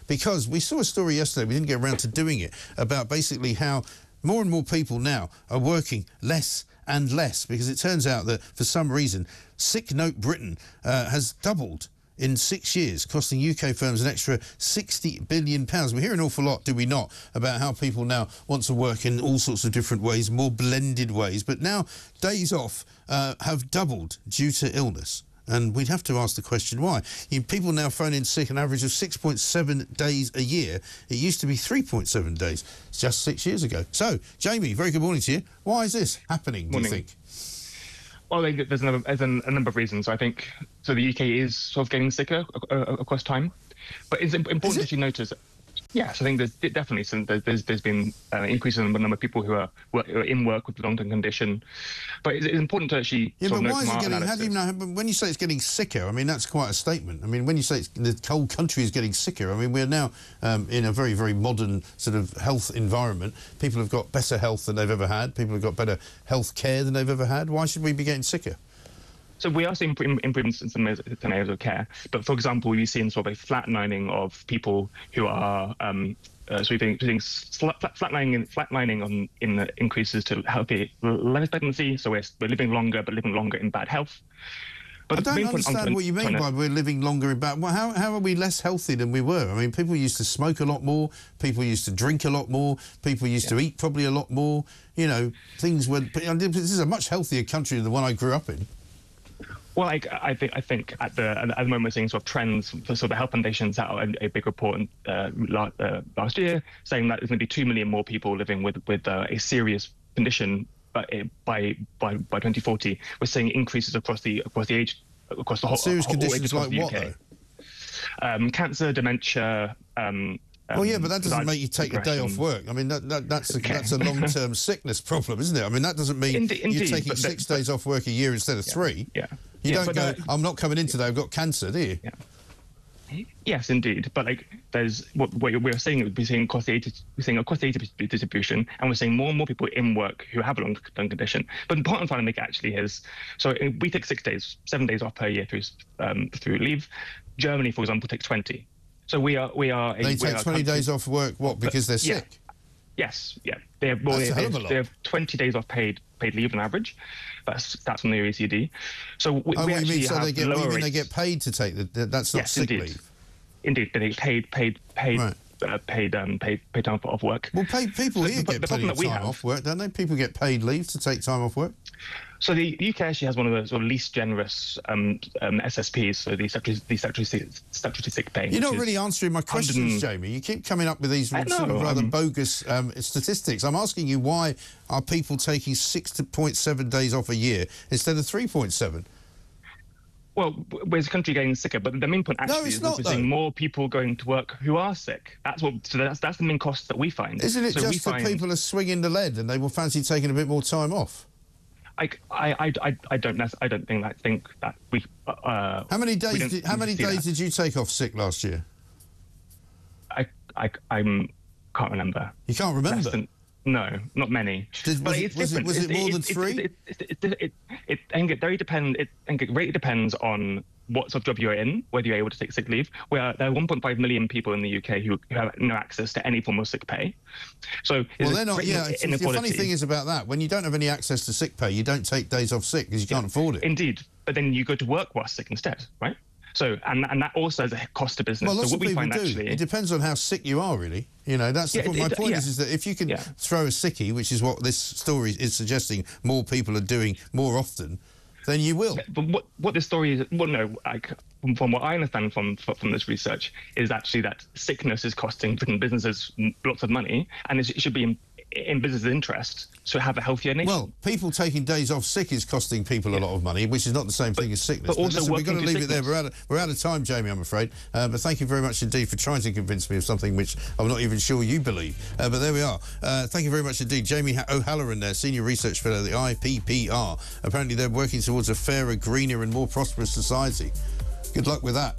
because we saw a story yesterday, we didn't get around to doing it, about basically how more and more people now are working less and less, because it turns out that for some reason Sick Note Britain has doubled in 6 years, costing UK firms an extra £60 billion. We hear an awful lot, do we not, about how people now want to work in all sorts of different ways, more blended ways. But now days off have doubled due to illness. And we'd have to ask the question why. People now phone in sick an average of 6.7 days a year. It used to be 3.7 days just 6 years ago. So, Jamie, very good morning to you. Why is this happening, do you think? Well, there's a number of reasons. I think so. The UK is sort of getting sicker across time, but it's important that you notice. Yes, I think there's been increase in the number of people who are in work with long-term condition, but it's important to actually. Yeah, but why is it getting? How do you know? When you say it's getting sicker, I mean that's quite a statement. I mean, when you say the whole country is getting sicker, I mean we're now in a very, very modern sort of health environment. People have got better health than they've ever had. People have got better health care than they've ever had. Why should we be getting sicker? So we are seeing improvements in some areas of care, but for example, we've seen sort of a flatlining of people who are so we've been flatlining in the increases to healthy life expectancy. So we're living longer, but living longer in bad health. But I don't understand what you mean by we're living longer in bad. Well, how are we less healthy than we were? I mean, people used to smoke a lot more. People used to drink a lot more. People used to eat probably a lot more. You know, things were. This is a much healthier country than the one I grew up in. Well, I think at the moment we're seeing sort of trends. So the Health Foundation set out a big report last year saying that there's going to be 2 million more people living with a serious condition by 2040. We're seeing increases across the whole serious conditions like what though? Cancer, dementia. Well, yeah, but that doesn't make you take a day off work. I mean, that's a long-term sickness problem, isn't it? I mean, that doesn't mean you're taking 6 days off work a year instead of 3. Yeah. You don't go, I'm not coming in today, I've got cancer, do you? Yeah. Yes, indeed. But like, there's what we're seeing. We're seeing across the age distribution, and we're seeing more and more people in work who have a long-term condition. But the important I'm trying to make actually is, so we take 6 days, 7 days off per year through leave. Germany, for example, takes 20. So they take 20 days off work. What? Because they're sick. Yes. Yeah. They have 20 days off paid leave on average. That's from the OECD. So we actually have lower rates. They get paid to take that's not sick leave. Indeed, they get paid time off work. Well, people here get plenty of time off work, don't they? People get paid leave to take time off work. So the UK actually has one of the sort of least generous SSPs, so the statutory sick pay. You're not really answering my questions, Jamie. You keep coming up with these sort of rather bogus statistics. I'm asking you, why are people taking 6.7 days off a year instead of 3.7? Well, where's the country getting sicker? But the main point actually is that we're seeing more people going to work who are sick. That's the main cost that we find. Isn't it just that people are swinging the lead and they will fancy taking a bit more time off? I don't think that we. How many days did you take off sick last year? I can't remember. You can't remember? No, not many. Was it more than 3? I think it very depends. I think it really depends on what sort of job you're in, whether you're able to take sick leave. Where there are 1.5 million people in the UK who have no access to any form of sick pay. So they're not. Yeah, the funny thing is about that, when you don't have any access to sick pay, you don't take days off sick because you can't afford it. Indeed, but then you go to work while sick instead, right? So and that also has a cost to business. Well, lots so of people do. It depends on how sick you are, really. You know, that's the point. My point is that if you can throw a sickie, which is what this story is suggesting, more people are doing more often, then you will. But what this story is, from what I understand from this research, is actually that sickness is costing businesses lots of money, and it should be in business interest to have a healthier nation. Well, people taking days off sick is costing people a lot of money, which is not the same thing as sickness. But also, listen, we've got to leave it there. We're out of time, Jamie, I'm afraid. But thank you very much indeed for trying to convince me of something which I'm not even sure you believe. But there we are. Thank you very much indeed. Jamie O'Halloran there, Senior Research Fellow at the IPPR. Apparently they're working towards a fairer, greener and more prosperous society. Good luck with that.